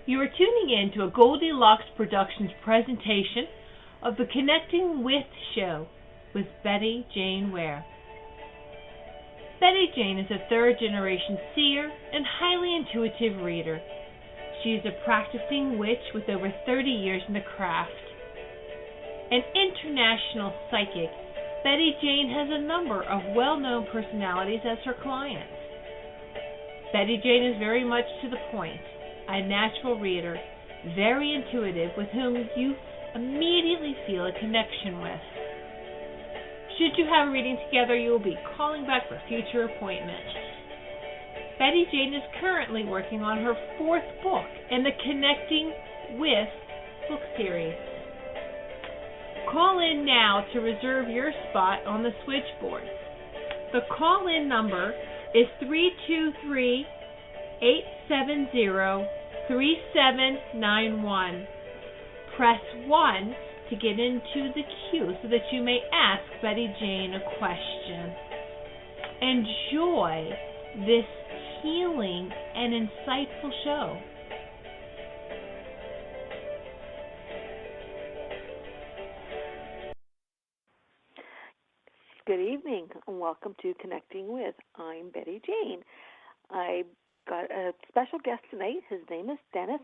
You are tuning in to a Goldilocks Productions presentation of the Connecting With show with Betty Jane Ware. Betty Jane is a third-generation seer and highly intuitive reader. She is a practicing witch with over 30 years in the craft. An international psychic, Betty Jane has a number of well-known personalities as her clients. Betty Jane is very much to the point, a natural reader, very intuitive, with whom you immediately feel a connection with. Should you have a reading together, you will be calling back for future appointments. Betty Jane is currently working on her 4th book in the Connecting With book series. Call in now to reserve your spot on the switchboard. The call-in number is 323-870-3791. Press 1 to get into the queue so that you may ask Betty Jane a question. Enjoy this healing and insightful show. Good evening and welcome to Connecting With. I'm Betty Jane. I got a special guest tonight. His name is Dennis,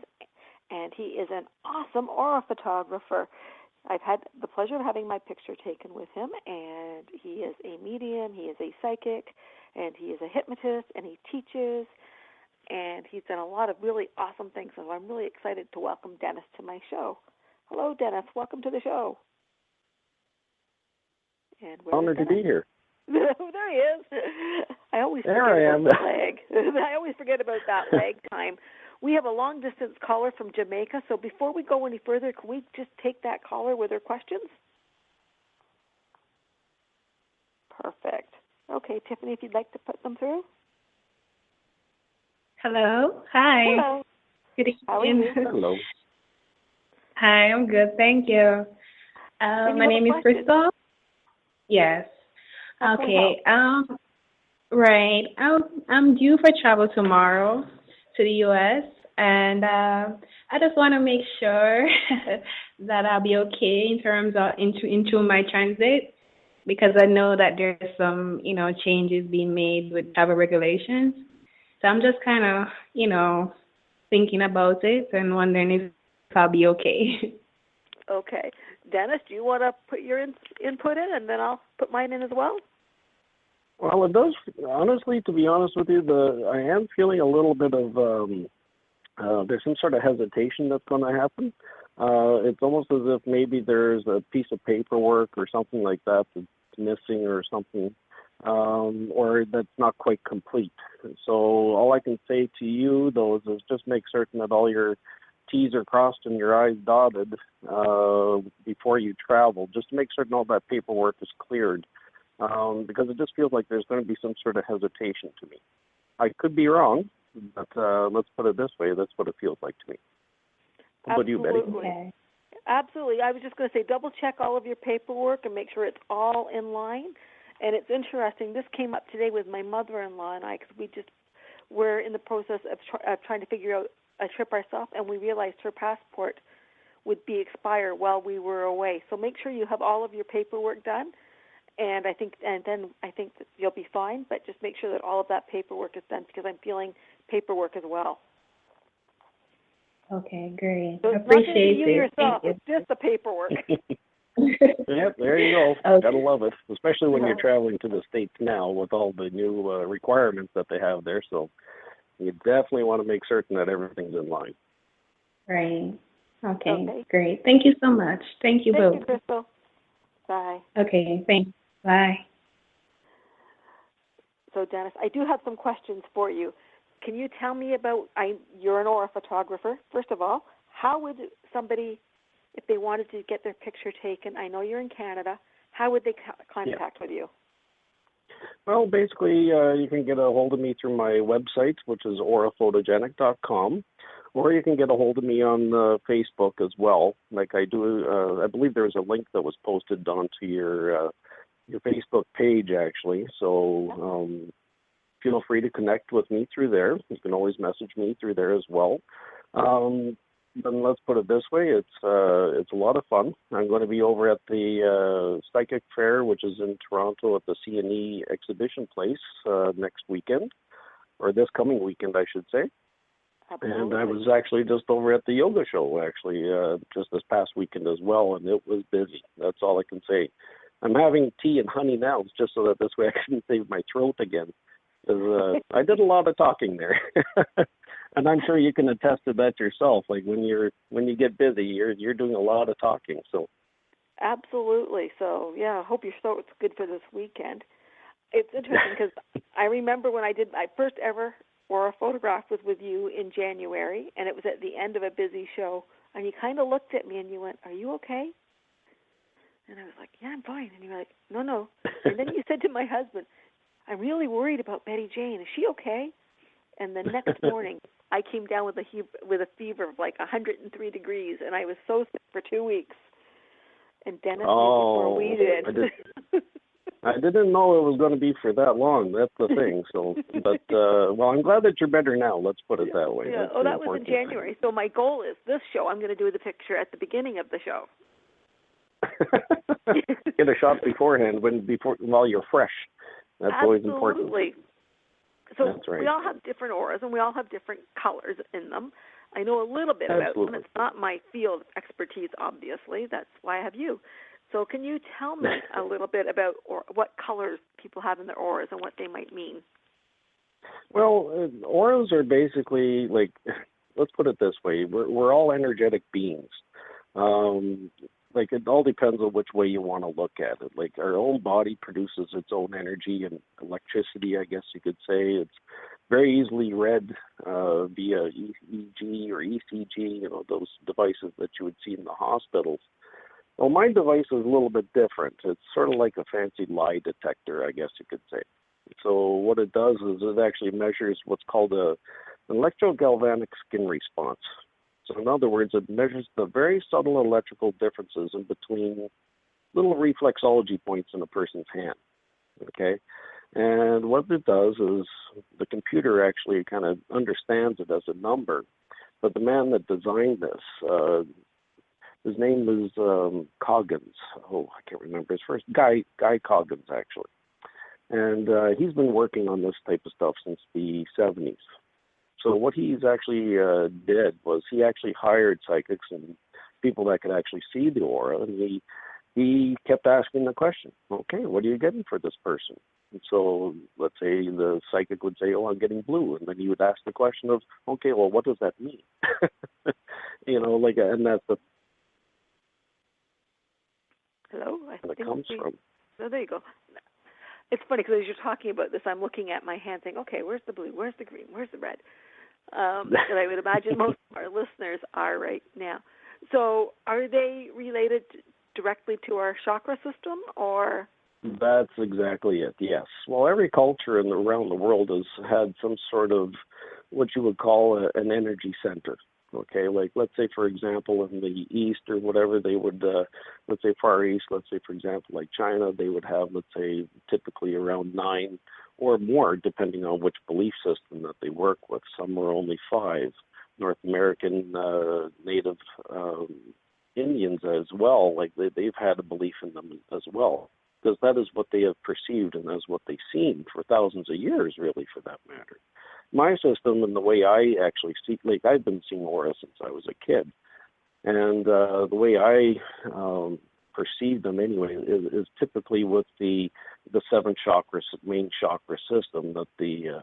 and he is an awesome aura photographer. I've had the pleasure of having my picture taken with him, and he is a medium, he is a psychic, and he is a hypnotist, and he teaches, and he's done a lot of really awesome things, so I'm really excited to welcome Dennis to my show. Hello, Dennis. Welcome to the show. And honored to be here. There he is. I always forget about the leg. I always forget about that leg time. We have a long-distance caller from Jamaica, so before we go any further, can we just take that caller with her questions? Perfect. Okay, Tiffany, if you'd like to put them through. Hello. Hi. Hello. Good evening. How are you? Hello. Hi, I'm good. Thank you. My name is Crystal. Yes. Okay. Right. I'm due for travel tomorrow to the U.S. and I just want to make sure that I'll be okay in terms of into my transit, because I know that there's some changes being made with travel regulations. So I'm just kind of thinking about it and wondering if I'll be okay. Okay. Dennis, do you want to put your input in, and then I'll put mine in as well? Well, it does. Honestly, to be honest with you, I am feeling a little bit of there's some sort of hesitation that's going to happen. It's almost as if maybe there's a piece of paperwork or something like that that's missing or something, or that's not quite complete. So all I can say to you, though, is just make certain that all your T's are crossed and your I's dotted before you travel, just to make certain all that paperwork is cleared, because it just feels like there's going to be some sort of hesitation to me. I could be wrong, but let's put it this way, that's what it feels like to me. What about you, Betty? Okay. Absolutely. I was just going to say, double-check all of your paperwork and make sure it's all in line. And it's interesting, this came up today with my mother-in-law and I, because we're in the process of trying to figure out a trip ourselves, and we realized her passport would be expired while we were away. So make sure you have all of your paperwork done, and then I think that you'll be fine. But just make sure that all of that paperwork is done, because I'm feeling paperwork as well. Okay, great. So I appreciate it. it. Yourself, it's just the paperwork. Yep, there you go. Okay. Gotta love it, especially when you're traveling to the States now with all the new requirements that they have there. So you definitely want to make certain that everything's in line. Right. Okay, great. Thank you so much. Thank you both. Thank you, Crystal. Bye. Okay, thanks. Bye. So, Dennis, I do have some questions for you. Can you tell me about, you're an aura photographer, first of all. How would somebody, if they wanted to get their picture taken, I know you're in Canada, how would they contact with you? Well, basically, you can get a hold of me through my website, which is auraphotogenic.com, or you can get a hold of me on Facebook as well. Like I do, I believe there was a link that was posted onto your Facebook page, actually. So feel free to connect with me through there. You can always message me through there as well. Then let's put it this way: it's a lot of fun. I'm going to be over at the Psychic Fair, which is in Toronto at the C&E exhibition place next weekend, or this coming weekend, I should say. Absolutely. And I was actually just over at the yoga show, just this past weekend as well, and it was busy. That's all I can say. I'm having tea and honey now, just so that this way I can save my throat again. Because I did a lot of talking there, and I'm sure you can attest to that yourself. Like when you get busy, you're doing a lot of talking. So. Absolutely. So yeah, I hope your throat's good for this weekend. It's interesting because I remember when I did my first ever aura photograph was with you in January, and it was at the end of a busy show, and you kind of looked at me and you went, "Are you okay?" And I was like, "Yeah, I'm fine." And you were like, "No." And then you said to my husband, "I'm really worried about Betty Jane. Is she okay?" And the next morning, I came down with a fever of like 103 degrees, and I was so sick for 2 weeks. And Dennis knew before we did. I didn't know it was going to be for that long. That's the thing. So, but well, I'm glad that you're better now. Let's put it that way. Yeah. That's That was in January. So my goal is this show. I'm going to do the picture at the beginning of the show. Get a shot beforehand while you're fresh. That's always important. Absolutely. So that's right. We all have different auras, and we all have different colors in them. I know a little bit about them. It's not my field of expertise, obviously. That's why I have you. So can you tell me a little bit about what colors people have in their auras and what they might mean? Well, auras are basically like, let's put it this way, we're all energetic beings. Like it all depends on which way you want to look at it. Like our own body produces its own energy and electricity, I guess you could say. It's very easily read via EEG or ECG, those devices that you would see in the hospitals. Well, my device is a little bit different. It's sort of like a fancy lie detector, I guess you could say. So what it does is it actually measures what's called an electrogalvanic skin response. So in other words, it measures the very subtle electrical differences in between little reflexology points in a person's hand. Okay? And what it does is the computer actually kind of understands it as a number. But the man that designed this, his name is Coggins. Oh, I can't remember his first. Guy Coggins, actually. And he's been working on this type of stuff since the 70s. So what he's actually did was he actually hired psychics and people that could actually see the aura, and he kept asking the question, okay, what are you getting for this person? And so let's say the psychic would say, oh, I'm getting blue. And then he would ask the question of, okay, well, what does that mean? And that's the... Hello? That comes from. Oh, there you go. It's funny because as you're talking about this, I'm looking at my hand saying, okay, where's the blue? Where's the green? Where's the red? And I would imagine most of our listeners are right now. So are they related directly to our chakra system, or? That's exactly it, yes. Well, every culture around the world has had some sort of what you would call an energy center. Okay, like let's say, for example, in the East or whatever, they would, let's say Far East, let's say, for example, like China, they would have, let's say, typically around 9 or more, depending on which belief system that they work with. Some are only 5. North American Native Indians as well, like they've had a belief in them as well, because that is what they have perceived and that's what they've seen for thousands of years, really, for that matter. My system and the way I actually see, like I've been seeing aura since I was a kid, and the way I perceive them anyway is typically with the 7 chakras, main chakra system that the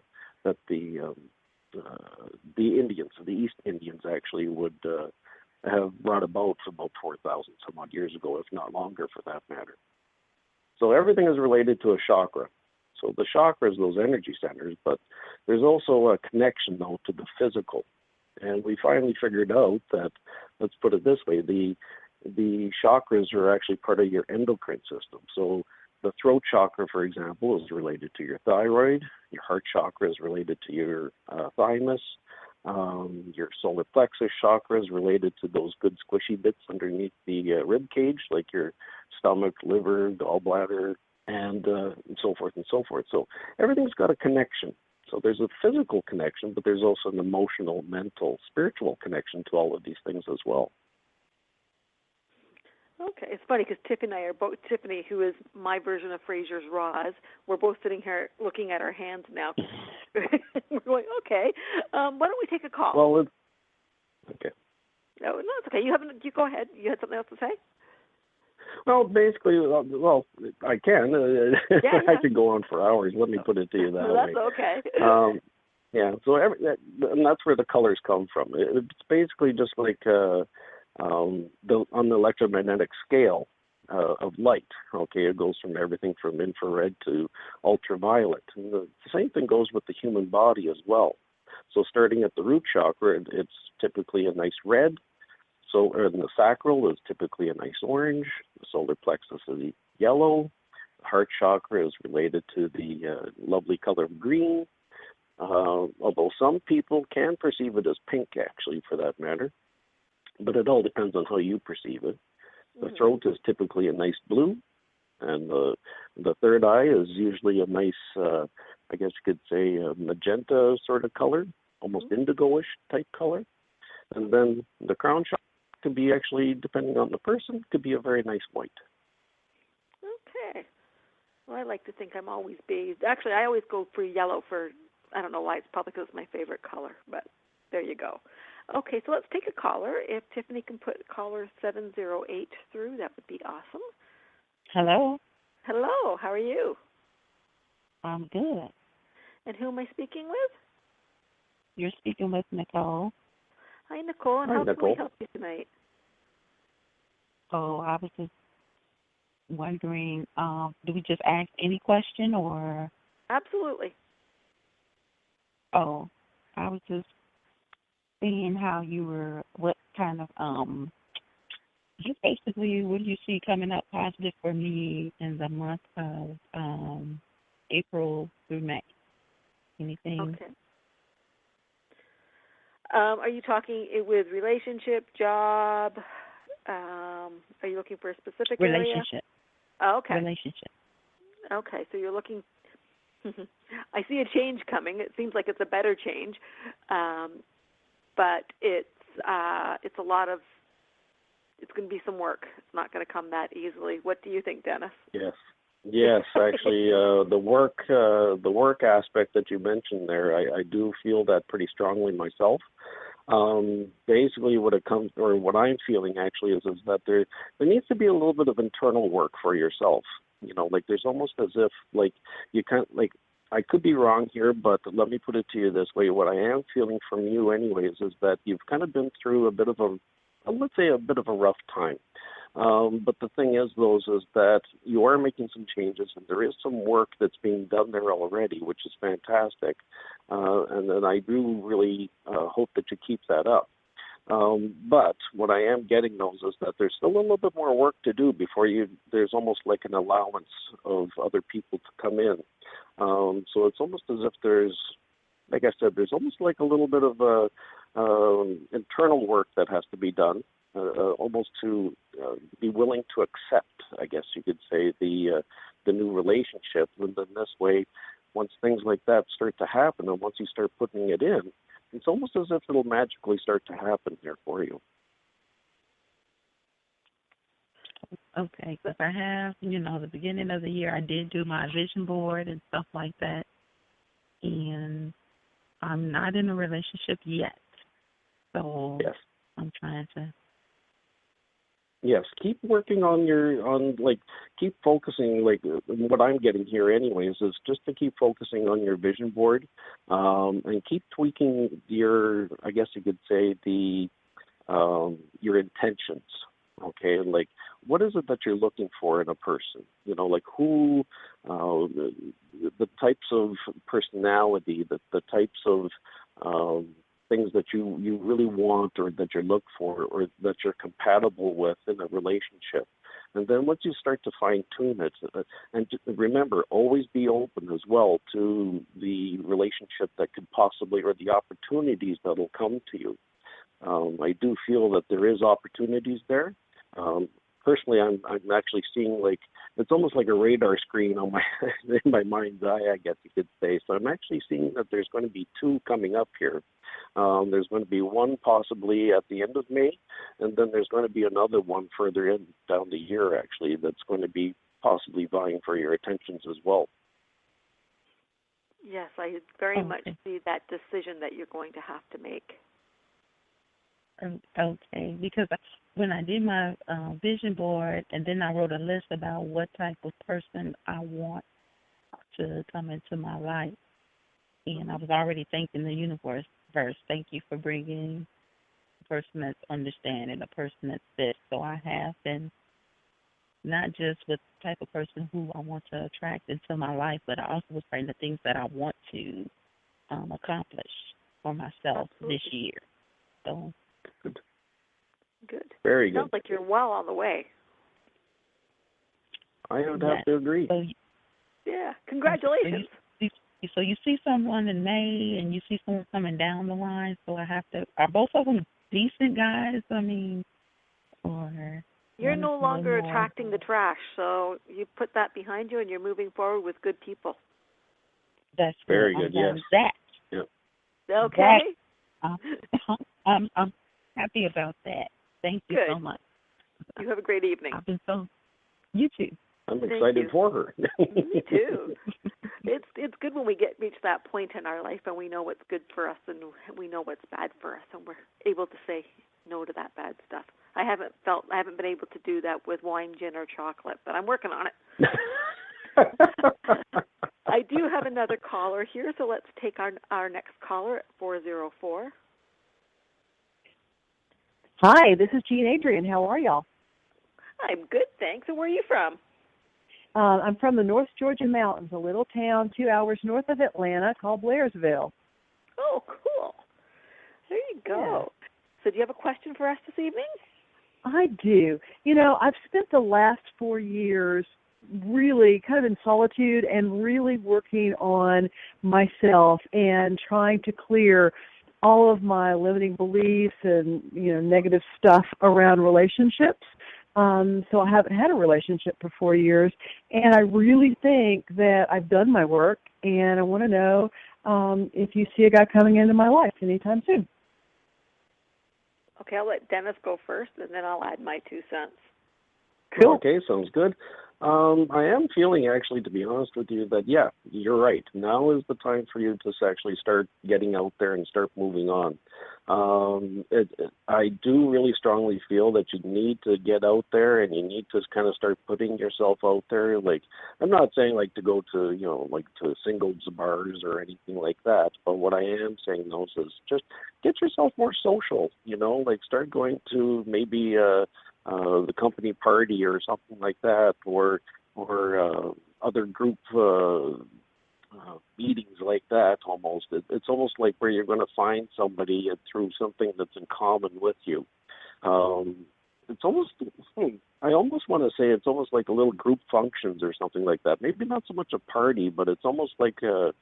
Indians, the East Indians, actually would have brought about about 4,000 some odd years ago, if not longer, for that matter. So everything is related to a chakra. So the chakras, those energy centers, but there's also a connection, though, to the physical. And we finally figured out that, let's put it this way, the chakras are actually part of your endocrine system. So the throat chakra, for example, is related to your thyroid. Your heart chakra is related to your thymus. Your solar plexus chakra is related to those good squishy bits underneath the rib cage, like your stomach, liver, gallbladder, and so forth and so forth. So everything's got a connection. So there's a physical connection, but there's also an emotional, mental, spiritual connection to all of these things as well. Okay, it's funny because Tiffany, who is my version of Fraser's Roz, we're both sitting here looking at our hands now. We're going, okay. Why don't we take a call? Well, okay. No, it's okay. You go ahead. You had something else to say? Well, basically, I can. Yeah. I could go on for hours. Let me put it to you that way. That's okay. Yeah, so and that's where the colors come from. It's basically just like on the electromagnetic scale of light. Okay, it goes from everything from infrared to ultraviolet. And the same thing goes with the human body as well. So starting at the root chakra, it's typically a nice red. So and the sacral is typically a nice orange. The solar plexus is yellow. The heart chakra is related to the lovely color of green. Although some people can perceive it as pink, actually, for that matter. But it all depends on how you perceive it. The throat is typically a nice blue, and the third eye is usually a nice, I guess you could say, magenta sort of color, almost indigo-ish type color. And then the crown chakra could be actually, depending on the person, could be a very nice white. Okay. Well, I like to think I'm always bathed. Actually, I always go for yellow for, I don't know why, it's probably because it's my favorite color, but there you go. Okay, so let's take a caller. If Tiffany can put caller 708 through, that would be awesome. Hello. Hello, how are you? I'm good. And who am I speaking with? You're speaking with Nicole. Hi, Nicole, and Hi, how Nicole. can we help you tonight? Oh, I was just wondering, do we just ask any question or? Absolutely. Oh, I was just seeing how you were, what kind of, just basically what do you see coming up positive for me in the month of April through May? Anything? Okay. Are you talking with relationship, job? Are you looking for a specific area? Relationship. Oh, okay. Relationship. Okay, so you're looking. I see a change coming. It seems like it's a better change, but it's a lot of. It's going to be some work. It's not going to come that easily. What do you think, Dennis? Yes, actually, the work aspect that you mentioned there, I do feel that pretty strongly myself. Basically, what I'm feeling actually is that there needs to be a little bit of internal work for yourself. You know, like there's almost as if like you can't like. I could be wrong here, but let me put it to you this way: what I am feeling from you, anyways, is that you've kind of been through a bit of a rough time. But the thing is, though, is that you are making some changes, and there is some work that's being done there already, which is fantastic. And then I do really hope that you keep that up. But what I am getting, though, is that there's still a little bit more work to do before there's almost like an allowance of other people to come in. So it's almost as if there's, like I said, there's almost like a little bit of internal work that has to be done. Almost to be willing to accept, I guess you could say, the new relationship. And then this way, once things like that start to happen, and once you start putting it in, it's almost as if it'll magically start to happen here for you. Okay, because I have, the beginning of the year, I did do my vision board and stuff like that, and I'm not in a relationship yet. So yes. I'm trying to. Yes, keep working keep focusing, what I'm getting here anyways is just to keep focusing on your vision board, and keep tweaking your, I guess you could say, your intentions, okay? Like, what is it that you're looking for in a person? Like who, the types of personality, the types of, things that you really want or that you look for or that you're compatible with in a relationship. And then once you start to fine-tune it, and remember, always be open as well to the relationship that could possibly, or the opportunities that will come to you. I do feel that there is opportunities there. personally, I'm actually seeing like it's almost like a radar screen on my in my mind's eye, I guess you could say. So I'm actually seeing that there's going to be two coming up here. There's going to be one possibly at the end of May, and then there's going to be another one further in down the year, actually, that's going to be possibly vying for your attentions as well. Yes, I very much see that decision that you're going to have to make. Okay, because when I did my vision board, and then I wrote a list about what type of person I want to come into my life, and I was already thanking the universe first. Thank you for bringing a person that's understanding, a person that's this. So I have been not just with the type of person who I want to attract into my life, but I also was praying the things that I want to accomplish for myself this year. So Good. Very good. Sounds like you're well on the way. I would have to agree. So, yeah, congratulations. So you see someone in May, and you see someone coming down the line. So I have to. Are both of them decent guys? I mean, or you're no longer attracting the trash. So you put that behind you, and you're moving forward with good people. That's very good. Yes. That. Yeah. Okay. I'm happy about that. Thank you so much. You have a great evening. You too. I'm excited for her. Me too. It's good when we reach that point in our life and we know what's good for us and we know what's bad for us, and we're able to say no to that bad stuff. I haven't been able to do that with wine, gin, or chocolate, but I'm working on it. I do have another caller here, so let's take our next caller at 404. Hi, this is Jean Adrian. How are y'all? I'm good, thanks. And where are you from? I'm from the North Georgia mountains, a little town 2 hours north of Atlanta called Blairsville. Oh, cool. There you go. Yeah. So do you have a question for us this evening? I do. You know, I've spent the last 4 years really kind of in solitude and really working on myself and trying to clear all of my limiting beliefs and, negative stuff around relationships. So I haven't had a relationship for 4 years, and I really think that I've done my work, and I want to know if you see a guy coming into my life anytime soon. Okay, I'll let Dennis go first, and then I'll add my 2 cents. Cool. Okay, sounds good. I am feeling, actually, to be honest with you, that, yeah, you're right. Now is the time for you to actually start getting out there and start moving on. I do really strongly feel that you need to get out there and you need to kind of start putting yourself out there. Like, I'm not saying like to go to, to singles bars or anything like that, but what I am saying though is just get yourself more social, like start going to maybe the company party or something like that, or other group meetings like that. Almost, it's almost like where you're going to find somebody through something that's in common with you. It's almost, I almost want to say it's almost like a little group functions or something like that. Maybe not so much a party, but it's almost like a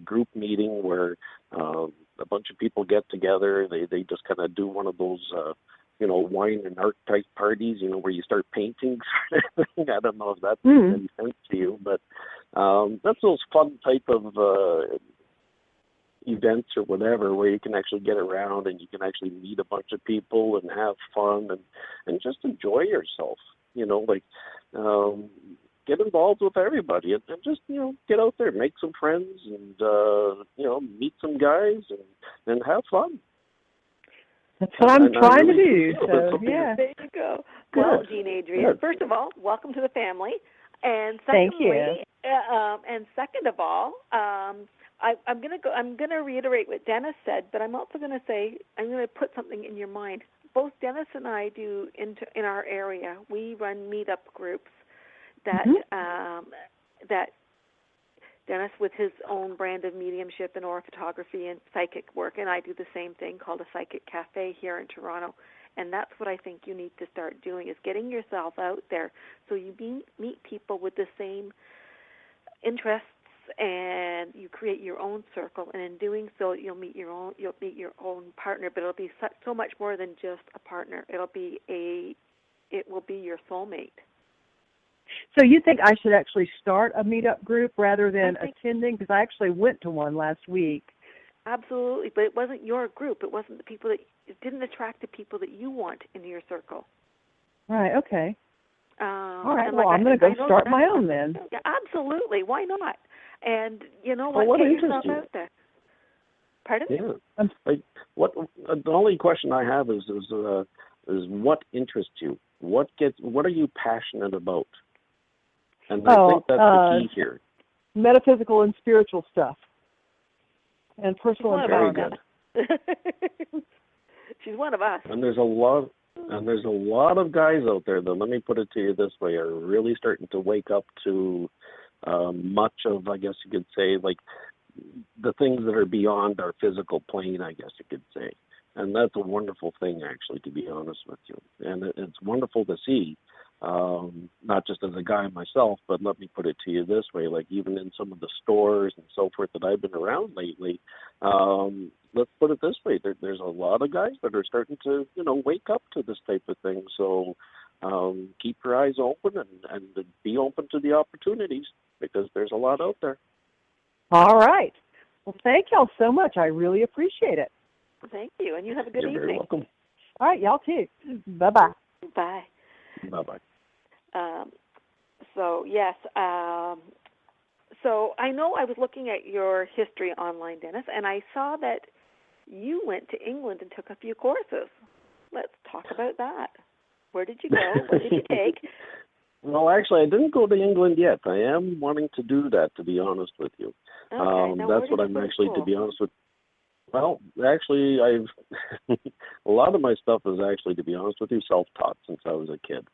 group meeting where a bunch of people get together. They just kind of do one of those. Wine and art type parties, where you start painting. I don't know if that makes any sense to you, but that's those fun type of events or whatever where you can actually get around and you can actually meet a bunch of people and have fun and just enjoy yourself. Get involved with everybody and just, get out there, make some friends and, meet some guys and have fun. That's what I'm trying to do. So, yeah. There you go. Well, Jean Adrian, first of all, welcome to the family. And secondly, thank you. And second of all, I'm gonna reiterate what Dennis said, but I'm also gonna say I'm gonna put something in your mind. Both Dennis and I do in our area. We run meetup groups that that Dennis with his own brand of mediumship and aura photography and psychic work, and I do the same thing called a psychic cafe here in Toronto. And that's what I think you need to start doing is getting yourself out there so you meet people with the same interests and you create your own circle. And in doing so, you'll meet your own partner, but it'll be so much more than just a partner. It'll be a it will be your soulmate. So you think I should actually start a meetup group rather than attending? Because I actually went to one last week. Absolutely, but it wasn't your group. It wasn't the people that, it didn't attract the people that you want into your circle. Right, okay. All right, well, like I'm going to go start my own then. Yeah, absolutely, why not? And you know what? What Get yourself you? Out there. Pardon? Yeah. What? The only question I have is what interests you? What are you passionate about? And I think that's the key here. Metaphysical and spiritual stuff, and personal empowerment. Very good. She's one of us. And there's a lot of guys out there that, let me put it to you this way, are really starting to wake up to much of, I guess you could say, like the things that are beyond our physical plane, I guess you could say. And that's a wonderful thing, actually, to be honest with you. And it's wonderful to see, not just as a guy myself, but let me put it to you this way, like even in some of the stores and so forth that I've been around lately, let's put it this way, there's a lot of guys that are starting to, wake up to this type of thing. So keep your eyes open and be open to the opportunities, because there's a lot out there. All right. Well, thank y'all so much. I really appreciate it. Thank you, and you have a good evening. You're very welcome. All right, y'all too. Bye-bye. Bye. Bye-bye. So, yes, so I know I was looking at your history online, Dennis, and I saw that you went to England and took a few courses. Let's talk about that. Where did you go? What did you take? Well, actually, I didn't go to England yet. I am wanting to do that, to be honest with you. Okay. That's what I'm actually, to be honest with you. Well, actually, I've a lot of my stuff is actually, to be honest with you, self-taught since I was a kid.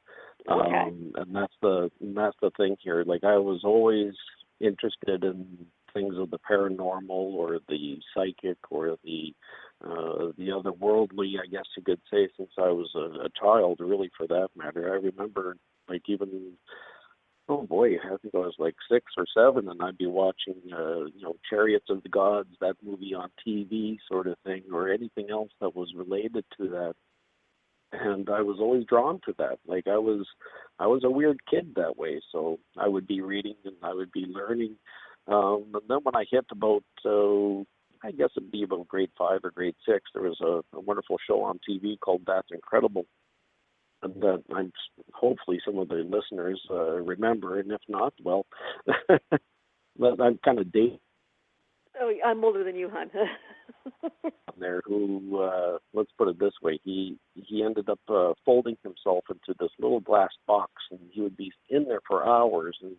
Okay. And that's the thing here. Like, I was always interested in things of the paranormal or the psychic or the otherworldly, I guess you could say, since I was a child, really, for that matter. I remember, like, even, oh boy, I think I was like 6 or 7, and I'd be watching, Chariots of the Gods, that movie on TV sort of thing, or anything else that was related to that. And I was always drawn to that. Like, I was a weird kid that way, so I would be reading and I would be learning. And then when I hit about, I guess it'd be about grade 5 or grade 6, there was a wonderful show on TV called That's Incredible. And that hopefully some of the listeners remember, and if not, well, I'm kind of dating. Oh, I'm older than you, hon. There, who let's put it this way, he ended up folding himself into this little glass box, and he would be in there for hours. And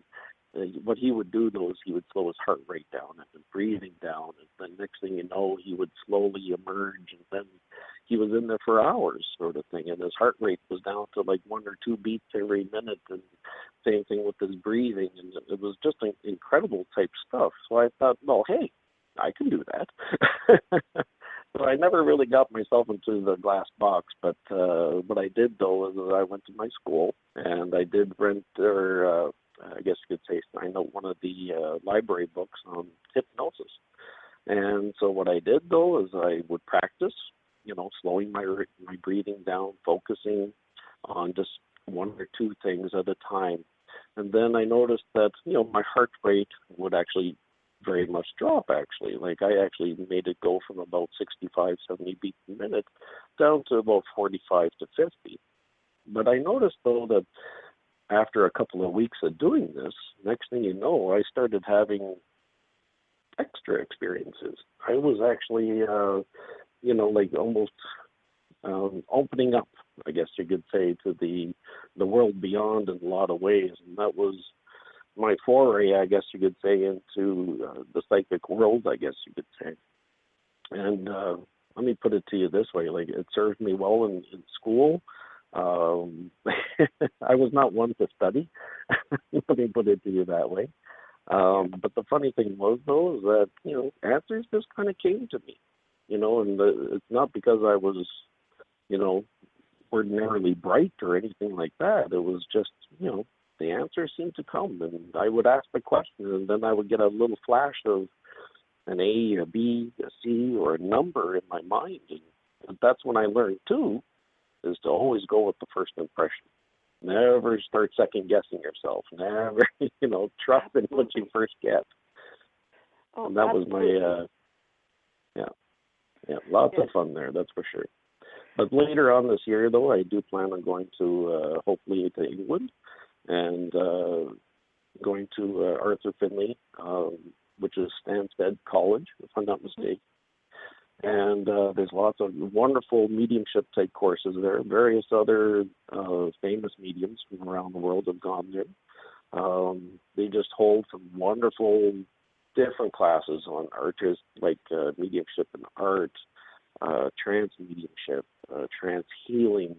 what he would do, though, is he would slow his heart rate down and the breathing down, and then next thing you know, he would slowly emerge, and then he was in there for hours, sort of thing, and his heart rate was down to like 1 or 2 beats every minute, and same thing with his breathing, and it was just incredible type stuff. So I thought, well, hey, I can do that. So I never really got myself into the glass box, but what I did, though, is I went to my school, and I did rent, or I guess you could say, sign out one of the library books on hypnosis. And so what I did, though, is I would practice, slowing my breathing down, focusing on just 1 or 2 things at a time. And then I noticed that, my heart rate would actually very much drop, actually. Like, I actually made it go from about 65, 70 beats a minute down to about 45 to 50. But I noticed, though, that after a couple of weeks of doing this, next thing you know, I started having extra experiences. I was actually, like almost opening up, I guess you could say, to the world beyond in a lot of ways. And that was my foray, I guess you could say, into the psychic world, I guess you could say. And let me put it to you this way, like, it served me well in school. I was not one to study. Let me put it to you that way. But the funny thing was, though, is that, answers just kind of came to me, and it's not because I was, ordinarily bright or anything like that. It was just, the answers seemed to come, and I would ask the question, and then I would get a little flash of an A, a B, a C, or a number in my mind. And that's when I learned, too, is to always go with the first impression. Never start second guessing yourself. Never, trust in what you first get. Oh, and that absolutely. was my, lots of fun there, that's for sure. But later on this year, though, I do plan on going to, hopefully, to England and going to Arthur Findlay, which is Stansted College, if I'm not mistaken. And there's lots of wonderful mediumship-type courses there. Various other famous mediums from around the world have gone there. They just hold some wonderful different classes on art, just like mediumship and art, trance mediumship, trance healing,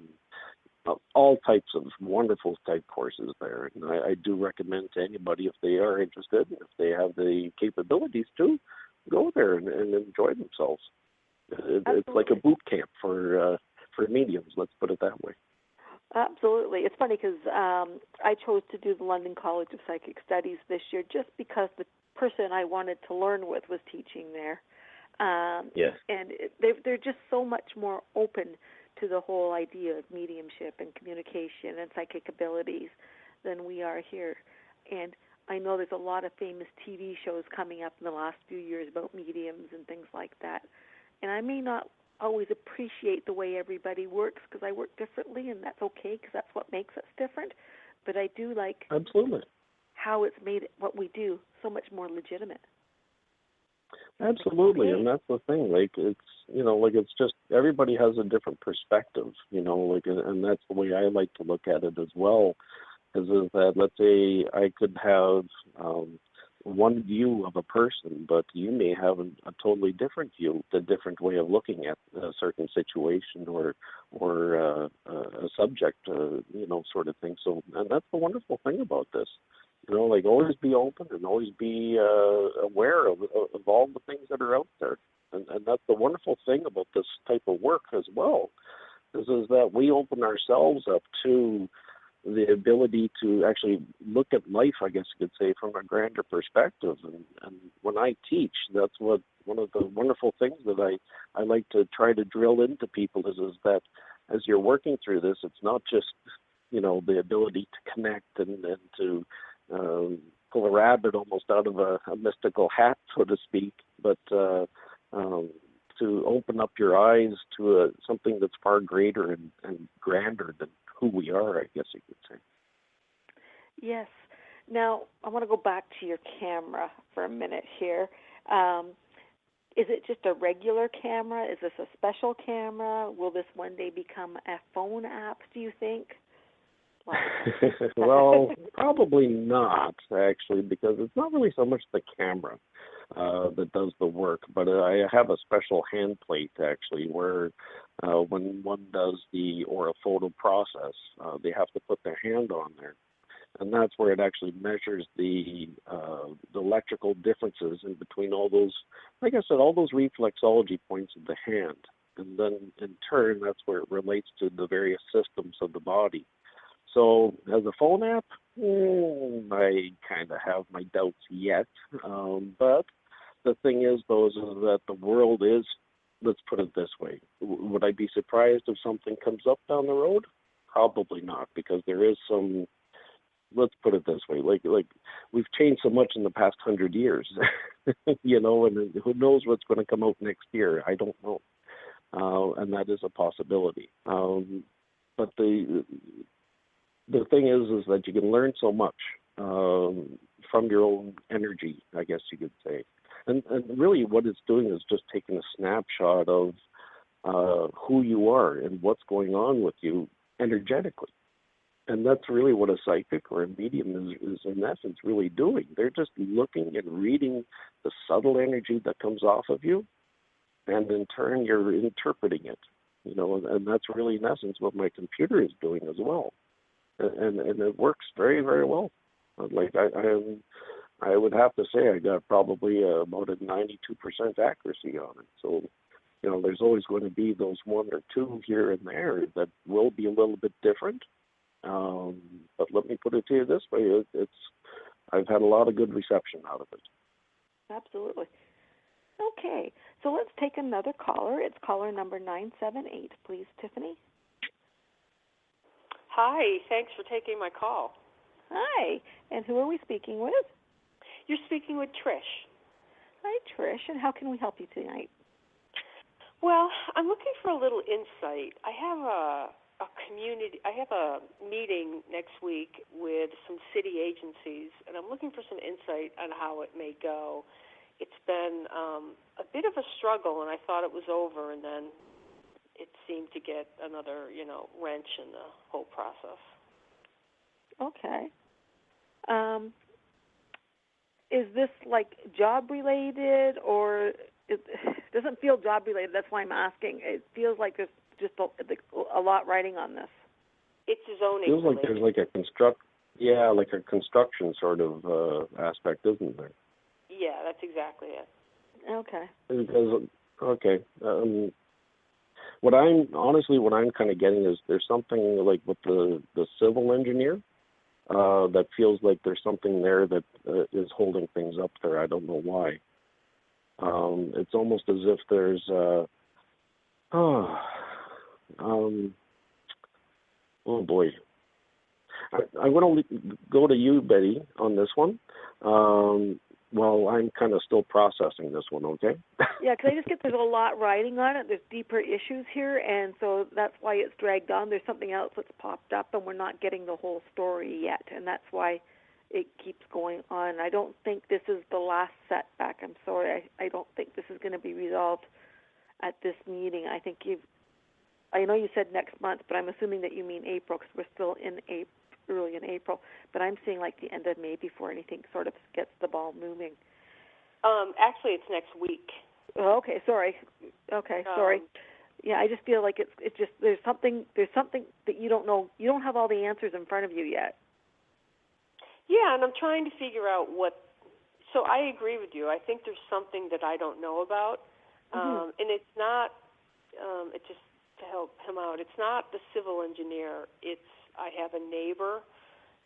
all types of wonderful type courses there. And I do recommend to anybody, if they are interested, if they have the capabilities to, go there and enjoy themselves. It's like a boot camp for mediums, let's put it that way. Absolutely. It's funny because I chose to do the London College of Psychic Studies this year just because the person I wanted to learn with was teaching there. Yes. And they're just so much more open to the whole idea of mediumship and communication and psychic abilities than we are here. And I know there's a lot of famous TV shows coming up in the last few years about mediums and things like that. And I may not always appreciate the way everybody works because I work differently, and that's okay because that's what makes us different. But I do like Absolutely. how it's made what we do so much more legitimate. Absolutely, Okay. and that's the thing. Like it's just everybody has a different perspective. And that's the way I like to look at it as well. Is that, let's say I could have one view of a person, but you may have a totally different view, a different way of looking at a certain situation or a subject, sort of thing. So, and that's the wonderful thing about this. Always be open and always be aware of all the things that are out there. And that's the wonderful thing about this type of work as well, is that we open ourselves up to the ability to actually look at life, I guess you could say, from a grander perspective. And when I teach, that's one of the wonderful things that I like to try to drill into people is that as you're working through this, it's not just, the ability to connect and to pull a rabbit almost out of a mystical hat, so to speak, but to open up your eyes to something that's far greater and grander than who we are, I guess you could say. Yes. Now, I want to go back to your camera for a minute here. Is it just a regular camera? Is this a special camera? Will this one day become a phone app, do you think? Well, probably not, actually, because it's not really so much the camera that does the work, but I have a special hand plate, actually, where when one does the photo process, they have to put their hand on there. And that's where it actually measures the electrical differences in between all those, like I said, all those reflexology points of the hand. And then, in turn, that's where it relates to the various systems of the body. So as a phone app, I kind of have my doubts yet. But the thing is, though, is that the world is, let's put it this way, would I be surprised if something comes up down the road? Probably not, because there is some, let's put it this way, like we've changed so much in the past 100 years, and who knows what's going to come out next year? I don't know. And that is a possibility. But the thing is that you can learn so much from your own energy, I guess you could say. And really what it's doing is just taking a snapshot of who you are and what's going on with you energetically. And that's really what a psychic or a medium is in essence really doing. They're just looking and reading the subtle energy that comes off of you, and in turn you're interpreting it. And that's really in essence what my computer is doing as well. And it works very, very well. Like I would have to say I got probably about a 92% accuracy on it. So, there's always going to be those one or two here and there that will be a little bit different. But let me put it to you this way: I've had a lot of good reception out of it. Absolutely. Okay, so let's take another caller. It's caller number 978, please, Tiffany. Hi, thanks for taking my call. Hi, and who are we speaking with? You're speaking with Trish. Hi, Trish, and how can we help you tonight? Well, I'm looking for a little insight. I have a meeting next week with some city agencies, and I'm looking for some insight on how it may go. It's been a bit of a struggle, and I thought it was over, and then it seemed to get another, wrench in the whole process. Okay. Is this like job related, or it doesn't feel job related? That's why I'm asking. It feels like there's just a lot riding on this. It's zoning. Feels like there's like a construction sort of aspect, isn't there? Yeah, that's exactly it. Okay. What I'm kind of getting is there's something like with the civil engineer that feels like there's something there that is holding things up there. I don't know why. It's almost as if there's oh boy. I'm going to go to you, Betty, on this one. Well, I'm kind of still processing this one, okay? Yeah, because I just get there's a lot riding on it. There's deeper issues here, and so that's why it's dragged on. There's something else that's popped up, and we're not getting the whole story yet, and that's why it keeps going on. I don't think this is the last setback. I'm sorry. I don't think this is going to be resolved at this meeting. I know you said next month, but I'm assuming that you mean April, because we're still in early in April, but I'm seeing like the end of May before anything sort of gets the ball moving. Actually, it's next week. Oh, okay, sorry. Okay, sorry. Yeah, I just feel like it's just there's something that you don't know. You don't have all the answers in front of you yet. Yeah, and I'm trying to figure out what. So I agree with you. I think there's something that I don't know about, and it's not. It just to help him out. It's not the civil engineer. I have a neighbor,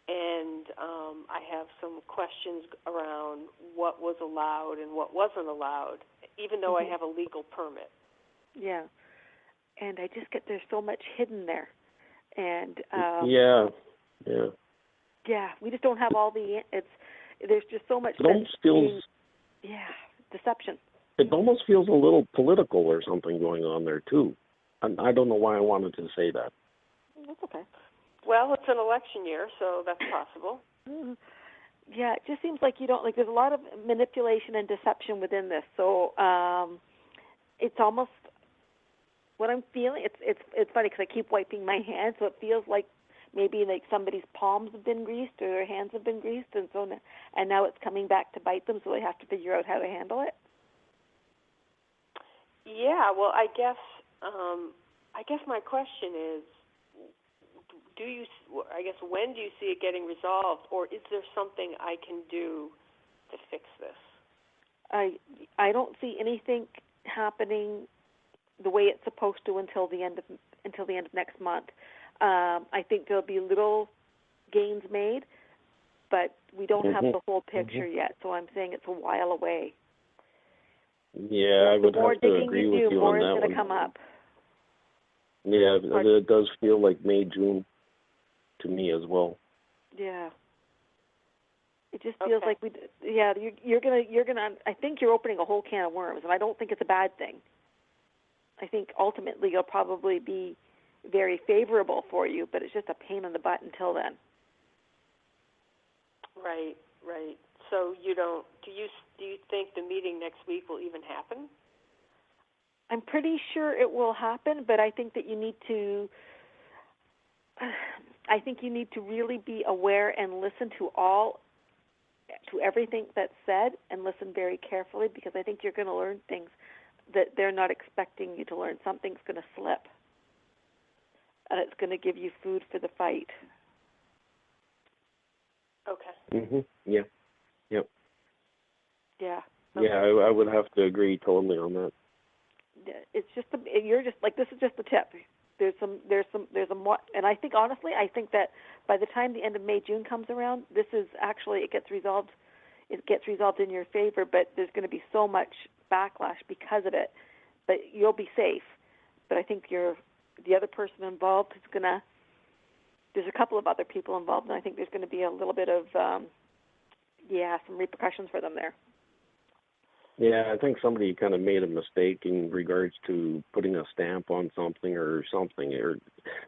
and I have some questions around what was allowed and what wasn't allowed, even though I have a legal permit. Yeah, and I just get there's so much hidden there, and yeah, we just don't have all the. There's just so much. It almost feels. Deception. It almost feels a little political or something going on there too. And I don't know why I wanted to say that. That's okay. Well, it's an election year, so that's possible. Yeah, it just seems like you don't there's a lot of manipulation and deception within this. So it's almost what I'm feeling. It's funny because I keep wiping my hands, so it feels like maybe like somebody's palms have been greased or their hands have been greased, and now it's coming back to bite them. So they have to figure out how to handle it. Yeah. Well, I guess my question is. When do you see it getting resolved, or is there something I can do to fix this? I don't see anything happening the way it's supposed to until the end of next month. I think there'll be little gains made, but we don't have the whole picture yet. So I'm saying it's a while away. Yeah, I would have to agree with you on that one. More is going to come up. Yeah, it does feel like May, June. To me as well. Yeah. It just feels like you're gonna. I think you're opening a whole can of worms, and I don't think it's a bad thing. I think ultimately it'll probably be very favorable for you, but it's just a pain in the butt until then. Right. So you don't. Do you think the meeting next week will even happen? I'm pretty sure it will happen, but I think that you need to. I think you need to really be aware and listen to everything that's said, and listen very carefully, because I think you're going to learn things that they're not expecting you to learn. Something's going to slip, and it's going to give you food for the fight. Okay. Yeah. Yep. Yeah. Okay. Yeah, I would have to agree totally on that. It's just you're just like this is just the tip. There's a more, and I think honestly, that by the time the end of May, June comes around, this is actually it gets resolved in your favor. But there's going to be so much backlash because of it. But you'll be safe. But I think the other person involved is gonna there's a couple of other people involved, and I think there's going to be a little bit of, some repercussions for them there. Yeah, I think somebody kind of made a mistake in regards to putting a stamp on something, or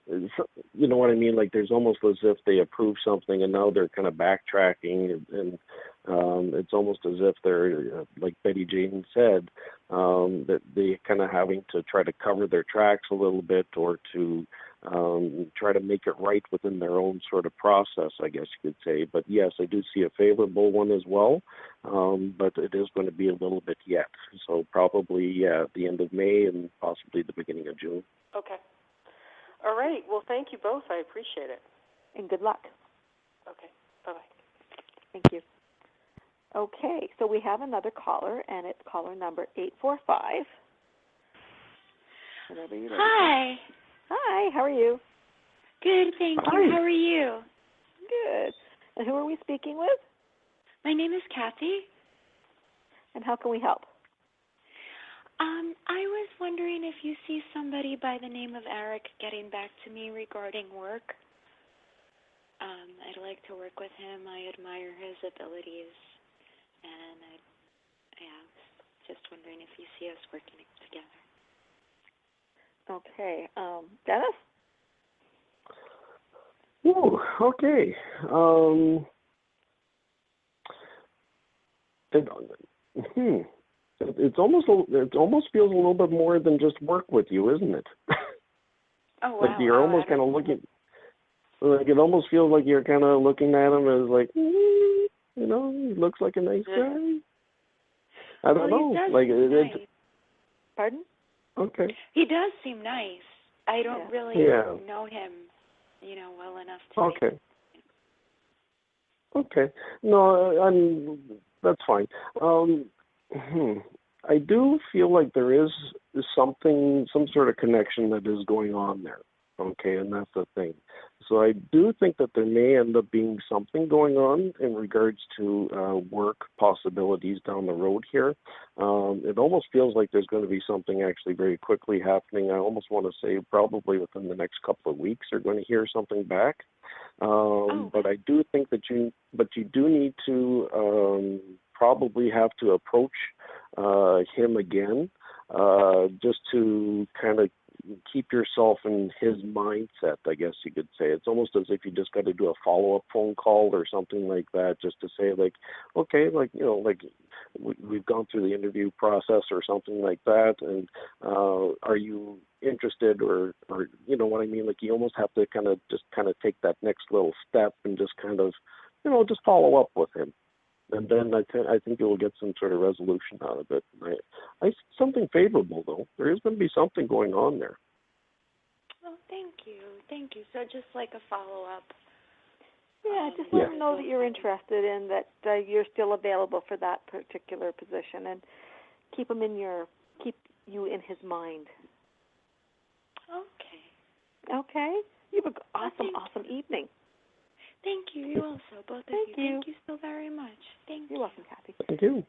you know what I mean? Like, there's almost as if they approve something and now they're kind of backtracking, and it's almost as if they're, like Betty Jane said, that they kind of having to try to cover their tracks a little bit, or to try to make it right within their own sort of process, I guess you could say. But yes, I do see a favorable one as well, but it is going to be a little bit yet. So probably, at the end of May and possibly the beginning of June. Okay. All right. Well, thank you both. I appreciate it. And good luck. Okay. Bye-bye. Thank you. Okay, so we have another caller, and it's caller number 845. Whenever you're ready. Hi. Hi, how are you? Good, thank Hi. you. How are you? Good. And who are we speaking with? My name is Kathy. And how can we help? I was wondering if you see somebody by the name of Eric getting back to me regarding work. I'd like to work with him. I admire his abilities, and I was just wondering if you see us working together. Okay, Dennis? Ooh, okay. It almost feels a little bit more than just work with you, isn't it? Oh, wow. Like you're almost kind of looking, like it almost feels like you're kind of looking at him as like, you know, he looks like a nice guy. I don't know. He does like seem nice. Pardon? Okay. He does seem nice. I don't really know him, well enough to. Okay. Okay. No, that's fine. I do feel like there is some sort of connection that is going on there. Okay, and that's the thing. So I do think that there may end up being something going on in regards to work possibilities down the road here. It almost feels like there's going to be something actually very quickly happening. I almost want to say probably within the next couple of weeks you're going to hear something back. But I do think that you do need to probably have to approach him again, just to kind of keep yourself in his mindset, I guess you could say. It's almost as if you just got to do a follow-up phone call or something like that, just to say, like, okay, like, like we've gone through the interview process or something like that, and are you interested, or you know what I mean? Like, you almost have to kind of take that next little step and just kind of, just follow up with him. And then I think you will get some sort of resolution out of it. I see something favorable, though. There is going to be something going on there. Oh, thank you. So just like a follow-up. Yeah, just let him know that you're interested and that you're still available for that particular position, and keep you in his mind. Okay. Okay? You have an awesome evening. Thank you. You also, both of you. Thank you so very much. You're welcome, Kathy. Thank you.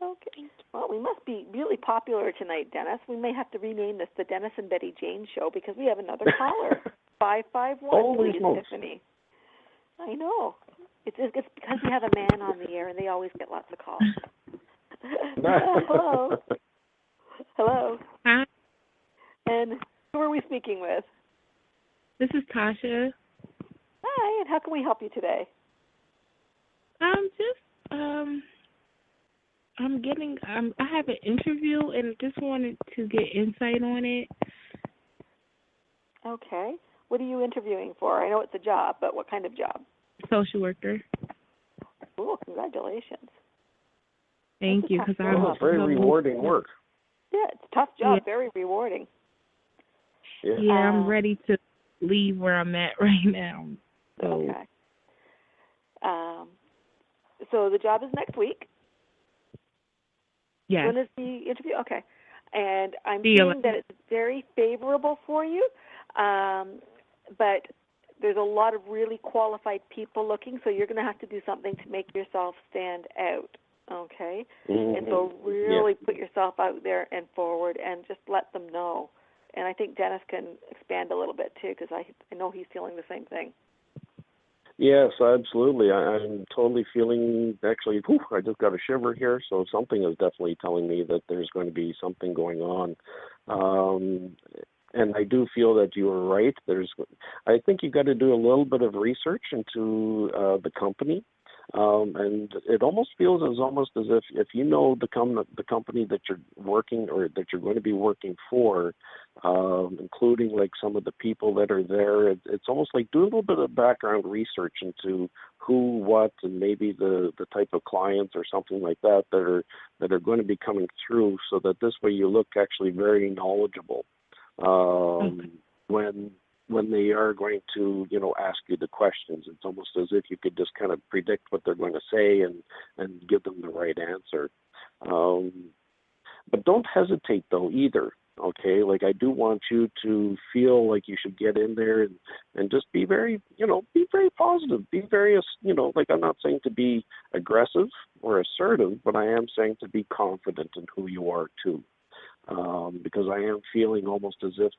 Okay. Thank you. Well, we must be really popular tonight, Dennis. We may have to rename this the Dennis and Betty Jane Show, because we have another caller. 551. Holy Please, smokes. Tiffany. I know. It's because we have a man on the air, and they always get lots of calls. Hello. Hello. Hi. And who are we speaking with? This is Tasha. Hi, and how can we help you today? I have an interview and just wanted to get insight on it. Okay. What are you interviewing for? I know it's a job, but what kind of job? Social worker. Oh, congratulations. Thank you. Because it's very rewarding work. Yeah, it's a tough job, very rewarding. Yeah, I'm ready to leave where I'm at right now. So. Okay. So the job is next week. Yes. When is the interview? Okay. And I'm seeing that it's very favorable for you, but there's a lot of really qualified people looking, so you're going to have to do something to make yourself stand out, okay? Mm-hmm. And so really put yourself out there and forward and just let them know And I think Dennis can expand a little bit too, because I know he's feeling the same thing. Yes, absolutely. I'm totally feeling, actually, I just got a shiver here, so something is definitely telling me that there's going to be something going on. And I do feel that you were right. I think you got to do a little bit of research into the company. And it almost feels as if you know the company that you're working or that you're going to be working for, including like some of the people that are there. It's almost like do a little bit of background research into who, what, and maybe the type of clients or something like that are going to be coming through, so that this way you look actually very knowledgeable when they are going to, ask you the questions. It's almost as if you could just kind of predict what they're going to say and give them the right answer. But don't hesitate, though, either, okay? Like, I do want you to feel like you should get in there and just be very, be very positive. Be very, like, I'm not saying to be aggressive or assertive, but I am saying to be confident in who you are, too. Because I am feeling almost as if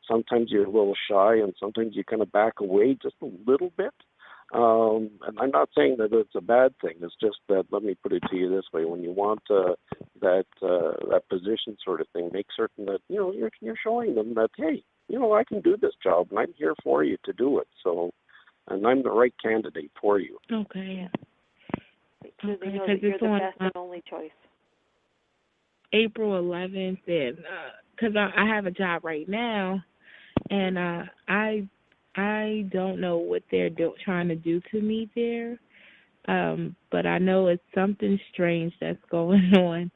sometimes you're a little shy and sometimes you kind of back away just a little bit. And I'm not saying that it's a bad thing. It's just that, let me put it to you this way: when you want that position sort of thing, make certain that you're showing them that, hey, I can do this job and I'm here for you to do it. So, and I'm the right candidate for you. Okay. So they know that you're the best and only choice. April 11th, and because I have a job right now, and I don't know what they're trying to do to me there, but I know it's something strange that's going on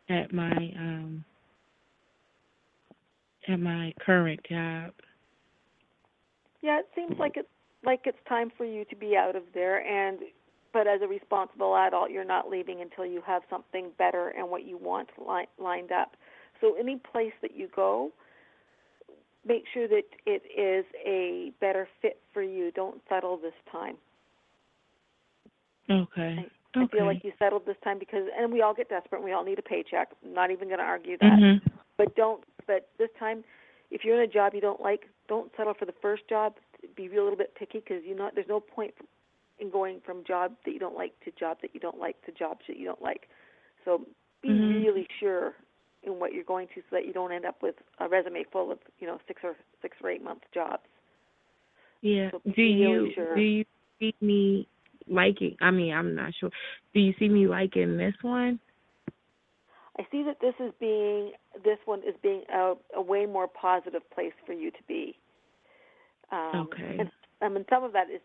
at my current job. Yeah, it seems like it's time for you to be out of there, but as a responsible adult, you're not leaving until you have something better and what you want lined up. So any place that you go, make sure that it is a better fit for you. Don't settle this time. Okay. I feel like you settled this time and we all get desperate and we all need a paycheck. I'm not even going to argue that. Mm-hmm. But this time, if you're in a job you don't like, don't settle for the first job. Be a little bit picky, because there's no point in going from job that you don't like to job that you don't like to jobs that you don't like. So be really sure in what you're going to, so that you don't end up with a resume full of 6 or 8 month jobs. Yeah. So do you see me liking? I mean, I'm not sure. Do you see me liking this one? I see that this one is being a way more positive place for you to be. Okay. And I mean, some of that is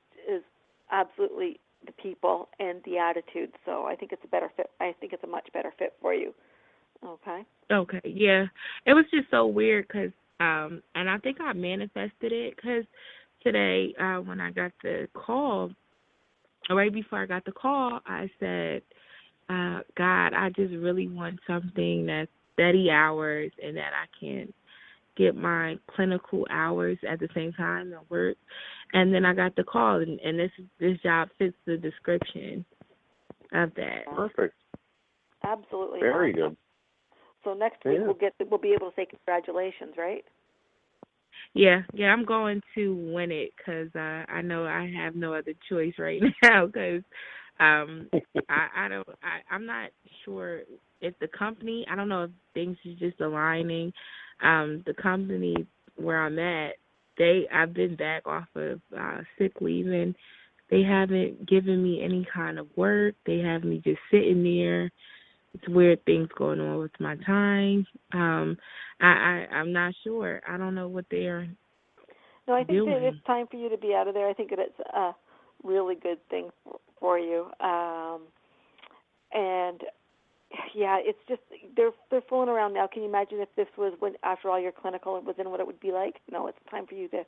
absolutely the people and the attitude. So I think it's a better fit. I think it's a much better fit for you. Okay. Okay. Yeah. It was just so weird because, and I think I manifested it, because today when I got the call, right before I got the call, I said, God, I just really want something that's steady hours and that I can get my clinical hours at the same time at work. And then I got the call, and this job fits the description of that. Perfect. Absolutely. Very awesome. good. So next week we'll be able to say congratulations, right? Yeah, I'm going to win it, because I know I have no other choice right now, because I'm not sure if the company, I don't know if things are just aligning. The company where I'm at, I've been back off of sick leave, and they haven't given me any kind of work. They have me just sitting there. It's weird things going on with my time. I'm not sure. I don't know what they're No, I think doing. that it's time for you to be out of there. I think that it's a really good thing for you. And yeah, it's just they're fooling around now. Can you imagine if this was after all your clinical was in, what it would be like? No, it's time for you to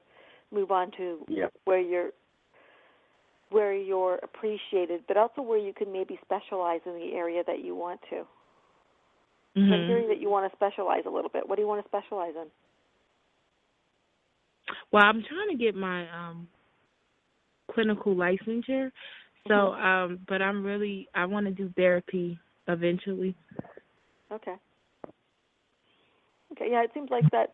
move on to where you're appreciated, but also where you can maybe specialize in the area that you want to. Mm-hmm. I'm hearing that you want to specialize a little bit. What do you want to specialize in? Well, I'm trying to get my clinical licensure. So, but I want to do therapy eventually. Okay. Okay, yeah, it seems like that.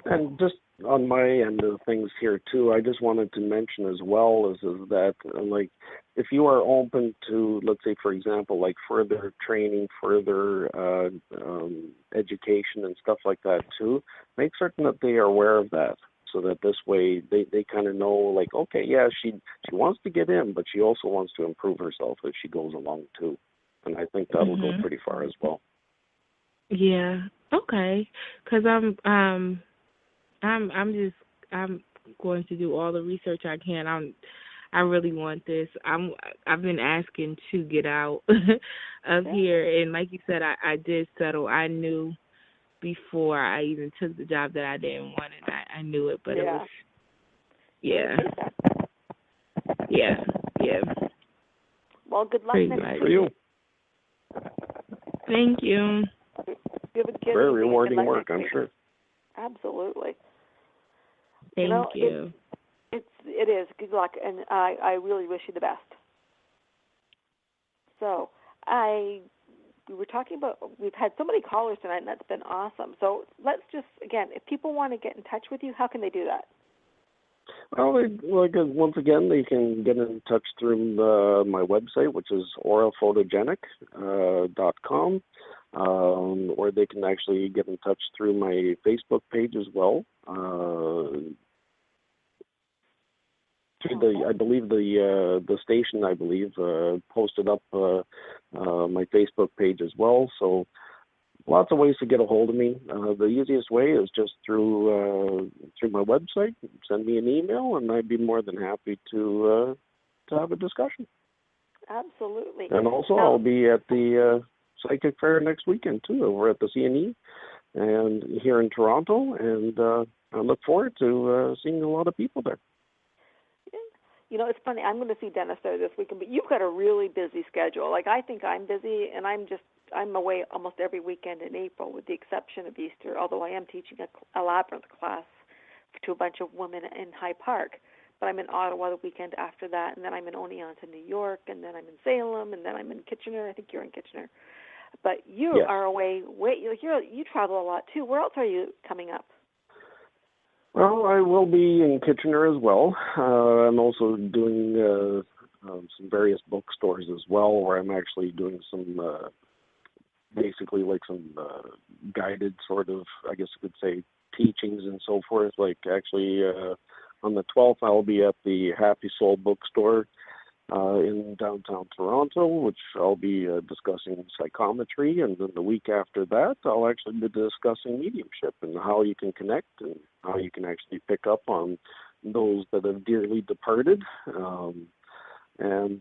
And just on my end of things here too, I just wanted to mention as well is that like if you are open to, let's say for example, like further training, further education and stuff like that too, make certain that they are aware of that. So that this way they kind of know, like, okay, yeah, she wants to get in, but she also wants to improve herself as she goes along too. And I think that'll go pretty far as well. Yeah. Okay. Because I'm going to do all the research I can. I really want this. I've been asking to get out of here, and like you said, I did settle. I knew before I even took the job that I didn't want it. I knew it, but it was yeah. Well, good luck next week. For you. Thank you. Very rewarding work, I'm sure. Absolutely. Thank you. It is. Good luck, and I really wish you the best. So we were talking about, we've had so many callers tonight, and that's been awesome. So let's just, again, if people want to get in touch with you, how can they do that? Well, once again, they can get in touch through my website, which is auraphotogenic.com, or they can actually get in touch through my Facebook page as well. I believe the station, posted up my Facebook page as well. So lots of ways to get a hold of me. The easiest way is just through my website. Send me an email, and I'd be more than happy to have a discussion. Absolutely. And also, I'll be at the Psychic Fair next weekend too, over at the CNE and here in Toronto, and I look forward to seeing a lot of people there. You know, it's funny. I'm going to see Dennis there this weekend, but you've got a really busy schedule. Like, I think I'm busy, and I'm away almost every weekend in April, with the exception of Easter, although I am teaching a labyrinth class to a bunch of women in High Park. But I'm in Ottawa the weekend after that, and then I'm in Oneonta, New York, and then I'm in Salem, and then I'm in Kitchener. I think you're in Kitchener. But you are away. You travel a lot, too. Where else are you coming up? Well, I will be in Kitchener as well. I'm also doing some various bookstores as well, where I'm actually doing some, basically like some guided sort of, I guess you could say, teachings and so forth. Like actually on the 12th, I'll be at the Happy Soul bookstore in downtown Toronto, which I'll be discussing psychometry, and then the week after that, I'll actually be discussing mediumship and how you can connect and how you can actually pick up on those that have dearly departed. And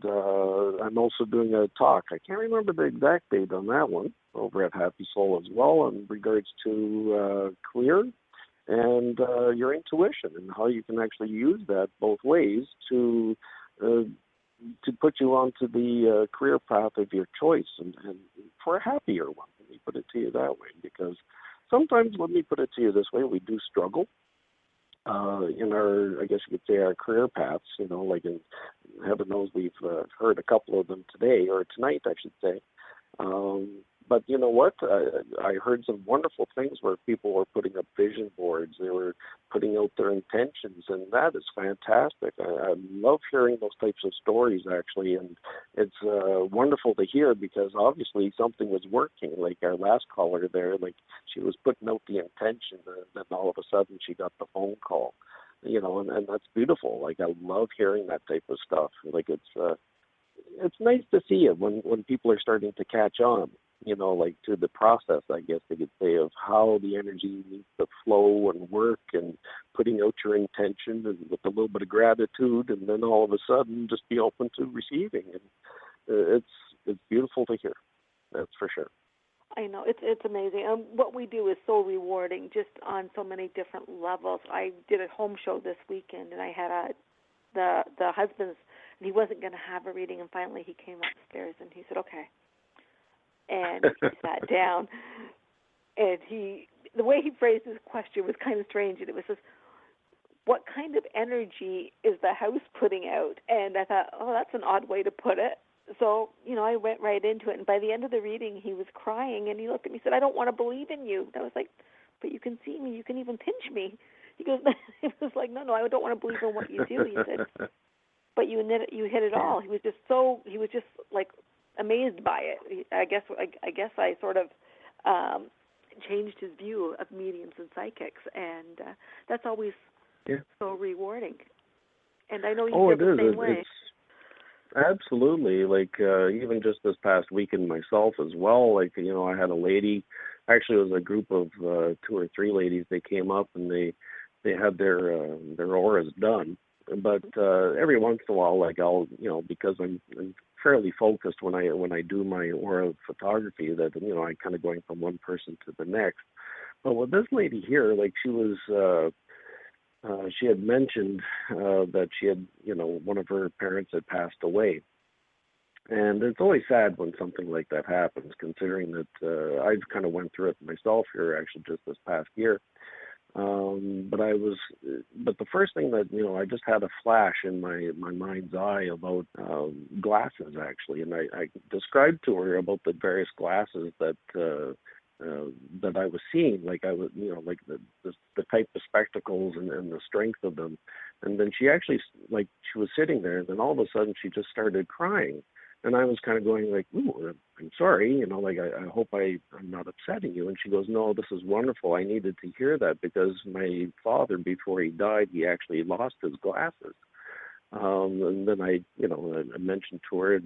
I'm also doing a talk. I can't remember the exact date on that one, over at Happy Soul as well, in regards to clear and your intuition and how you can actually use that both ways to put you onto the career path of your choice and for a happier one. Let me put it to you that way, because sometimes, let me put it to you this way, we do struggle in our, I guess you could say, our career paths, you know, like in heaven knows we've heard a couple of them today, or tonight, I should say. But you know what? I heard some wonderful things where people were putting up vision boards. They were putting out their intentions, and that is fantastic. I love hearing those types of stories, actually, and it's wonderful to hear, because obviously something was working. Like our last caller there, like she was putting out the intention, and then all of a sudden she got the phone call. You know, and that's beautiful. Like I love hearing that type of stuff. Like it's nice to see it when people are starting to catch on, you know, like to the process, I guess they could say, of how the energy needs to flow and work, and putting out your intention and with a little bit of gratitude, and then all of a sudden just be open to receiving. And it's beautiful to hear. That's for sure. I know, it's amazing. What we do is so rewarding, just on so many different levels. I did a home show this weekend, and I had the husband's, and he wasn't going to have a reading, and finally he came upstairs and he said, okay. And he sat down, and the way he phrased his question was kind of strange, and it was just, what kind of energy is the house putting out? And I thought, oh, that's an odd way to put it. So, I went right into it, and by the end of the reading, he was crying, and he looked at me and said, "I don't want to believe in you." And I was like, "But you can see me. You can even pinch me." He goes, he was like, "No, I don't want to believe in what you do." He said, "But you hit it all." He was just like amazed by it. I guess I sort of changed his view of mediums and psychics, and that's always so rewarding. And I know you feel the same way. It's absolutely, like even just this past weekend myself as well. Like I had a lady. Actually, it was a group of 2 or 3 ladies. They came up and they had their auras done. But every once in a while, like I'll because I'm fairly focused when I do my aura photography, that I kind of going from one person to the next. But with this lady here, like she was. She had mentioned that she had, one of her parents had passed away. And it's always sad when something like that happens, considering that I've kind of went through it myself here, actually, just this past year. But the first thing that, I just had a flash in my mind's eye about glasses, actually. And I described to her about the various glasses that I was seeing, like I was, like the type of spectacles and the strength of them. And then she actually, like, she was sitting there, and then all of a sudden she just started crying. And I was kind of going like, "Ooh, I'm sorry, like I hope I'm not upsetting you." And she goes, "No, this is wonderful. I needed to hear that because my father, before he died, he actually lost his glasses." And then I mentioned to her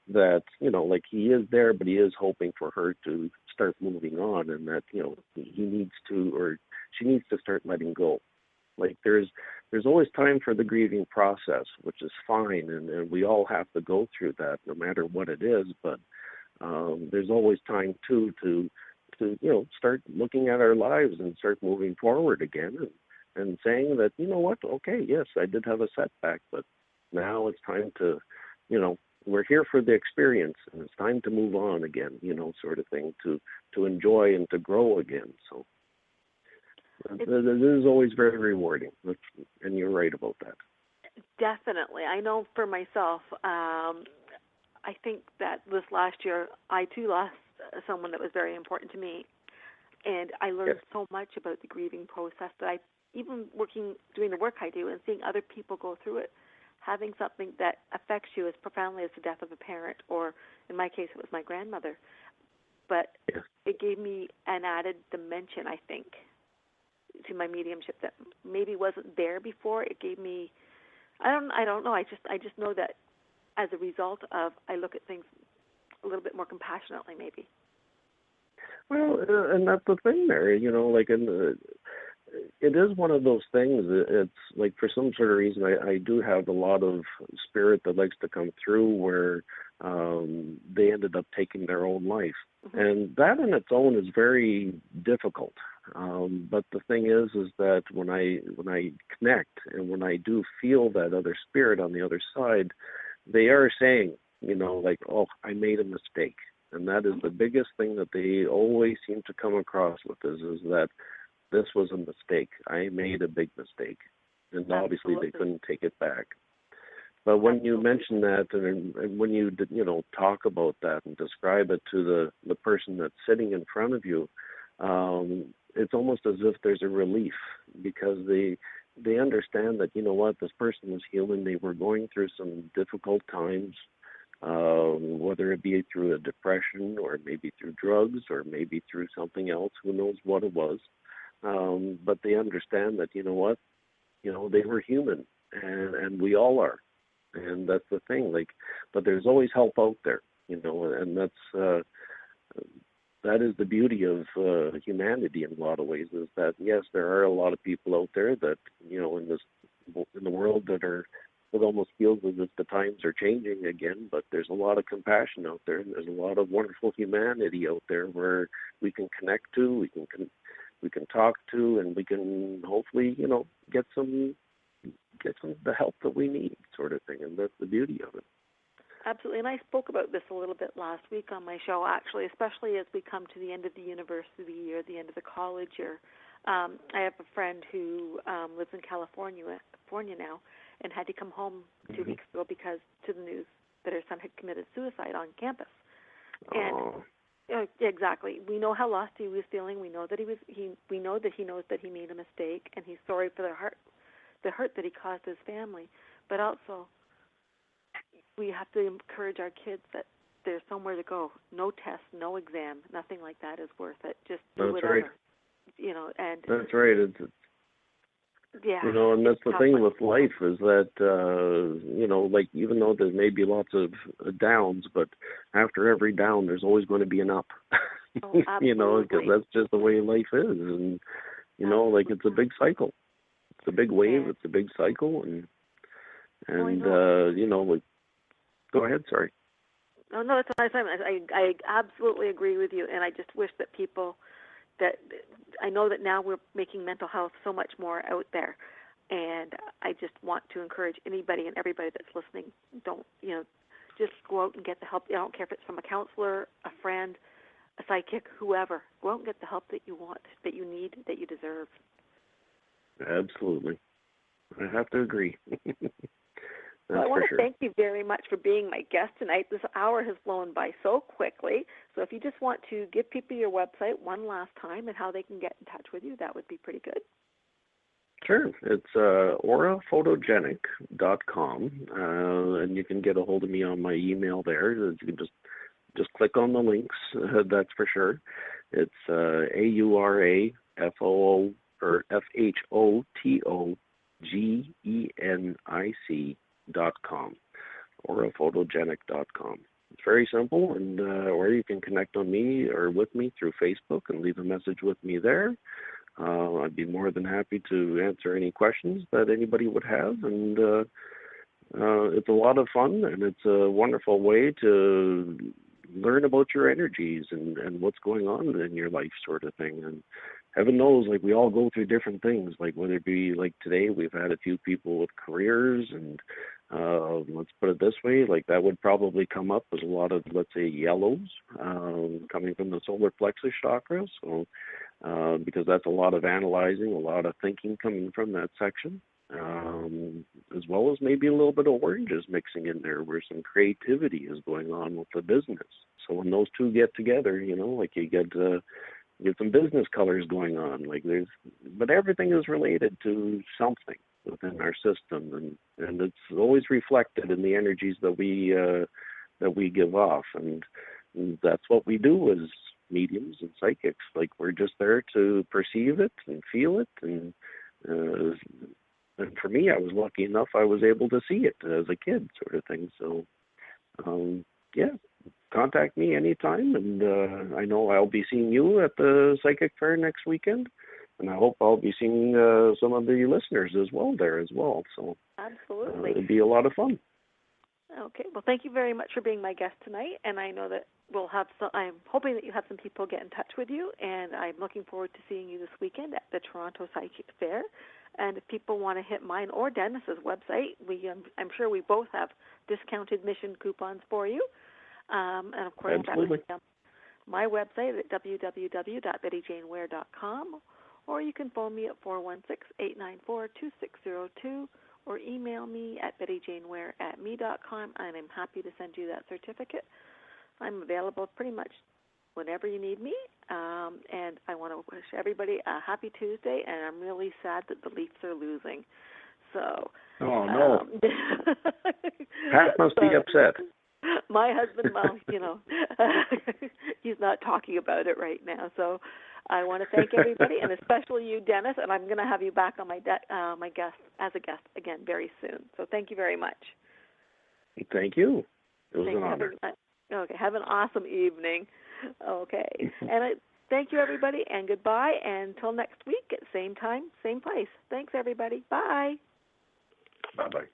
that, like he is there, but he is hoping for her to start moving on, and that, he needs to, or she needs to start letting go. Like there's always time for the grieving process, which is fine, and we all have to go through that, no matter what it is. But there's always time too to start looking at our lives and start moving forward again, and saying that, what, okay, yes, I did have a setback, but now it's time to, we're here for the experience, and it's time to move on again, sort of thing, to enjoy and to grow again. So it is always very rewarding, and you're right about that. Definitely. I know for myself, I think that this last year, I too lost someone that was very important to me, and I learned so much about the grieving process that even doing the work I do and seeing other people go through it, having something that affects you as profoundly as the death of a parent, or in my case, it was my grandmother. But it gave me an added dimension, I think, to my mediumship that maybe wasn't there before. It gave me, I don't know. I just know that as a result of, I look at things a little bit more compassionately, maybe. Well, and that's the thing there, like it is one of those things. It's like, for some sort of reason, I do have a lot of spirit that likes to come through where they ended up taking their own life. Mm-hmm. And that in its own is very difficult. But the thing is that when I connect and when I do feel that other spirit on the other side, they are saying, like, "Oh, I made a mistake." And that is the biggest thing that they always seem to come across with is that this was a mistake. I made a big mistake. And obviously they couldn't take it back. But when you mention that, and when you talk about that and describe it to the person that's sitting in front of you, it's almost as if there's a relief, because they understand that, this person was human. They were going through some difficult times, whether it be through a depression or maybe through drugs or maybe through something else. Who knows what it was. But they understand that, they were human, and we all are. And that's the thing, but there's always help out there, and that is the beauty of humanity in a lot of ways, is that, yes, there are a lot of people out there that, in the world it almost feels as if the times are changing again, but there's a lot of compassion out there, and there's a lot of wonderful humanity out there where we can connect to, we can talk to, and we can hopefully, get some the help that we need, sort of thing, and that's the beauty of it. Absolutely, and I spoke about this a little bit last week on my show, actually, especially as we come to the end of the university year, the end of the college year. I have a friend who lives in California now, and had to come home 2 weeks ago because, to the news, that her son had committed suicide on campus. Oh. And exactly, we know how lost he was feeling. We know that we know that he knows that he made a mistake, and he's sorry for the hurt that he caused his family. But also, we have to encourage our kids that there's somewhere to go. No test, no exam, nothing like that is worth it. Just do whatever. Right. And that's right. It's and that's the thing with life is that, like even though there may be lots of downs, but after every down, there's always going to be an up. Oh, because that's just the way life is. And, like it's a big cycle. It's a big wave. It's a big cycle. And like, go ahead, sorry. Oh, no, it's nice. I absolutely agree with you. And I just wish that people, that I know that now we're making mental health so much more out there, and I just want to encourage anybody and everybody that's listening, just go out and get the help. I don't care if it's from a counselor, a friend, a psychic, whoever. Go out and get the help that you want, that you need, that you deserve. Absolutely. I have to agree. Well, I want to thank you very much for being my guest tonight. This hour has flown by so quickly. So if you just want to give people your website one last time and how they can get in touch with you, that would be pretty good. Sure. It's auraphotogenic.com, and you can get a hold of me on my email there. You can just click on the links, that's for sure. It's AURAFO or FHOTOGENIC.com, auraphotogenic.com. It's very simple, and or you can connect on me or with me through Facebook and leave a message with me there. I'd be more than happy to answer any questions that anybody would have, and it's a lot of fun, and it's a wonderful way to learn about your energies and what's going on in your life, sort of thing. And heaven knows, like, we all go through different things, like whether it be like today, we've had a few people with careers, and let's put it this way, like that would probably come up as a lot of, let's say, yellows coming from the solar plexus chakra. So because that's a lot of analyzing, a lot of thinking coming from that section, as well as maybe a little bit of oranges mixing in there where some creativity is going on with the business. So when those two get together, like you get some business colors going on. But everything is related to something within our system, and it's always reflected in the energies that we give off, and that's what we do as mediums and psychics. Like, we're just there to perceive it and feel it, and for me, I was lucky enough I was able to see it as a kid, sort of thing. So contact me anytime, and I know I'll be seeing you at the Psychic Fair next weekend, and I hope I'll be seeing some of the listeners as well there as well. So absolutely, it'd be a lot of fun. Okay, well, thank you very much for being my guest tonight, and I know that we'll have some. I'm hoping that you have some people get in touch with you, and I'm looking forward to seeing you this weekend at the Toronto Psychic Fair. And if people want to hit mine or Dennis's website, I'm sure we both have discounted mission coupons for you. And of course, absolutely. That my website at www.bettyjaneware.com, or you can phone me at 416-894-2602, or email me at bettyjaneware@me.com, and I'm happy to send you that certificate. I'm available pretty much whenever you need me, and I want to wish everybody a happy Tuesday, and I'm really sad that the Leafs are losing. So, oh, no. Pat must be upset. My husband, well, he's not talking about it right now. So I want to thank everybody, and especially you, Dennis, and I'm going to have you back on my guest as a guest again very soon. So thank you very much. Thank you. It was an honor. Okay, have an awesome evening. Okay, and thank you, everybody, and goodbye. And until next week at same time, same place. Thanks, everybody. Bye. Bye-bye.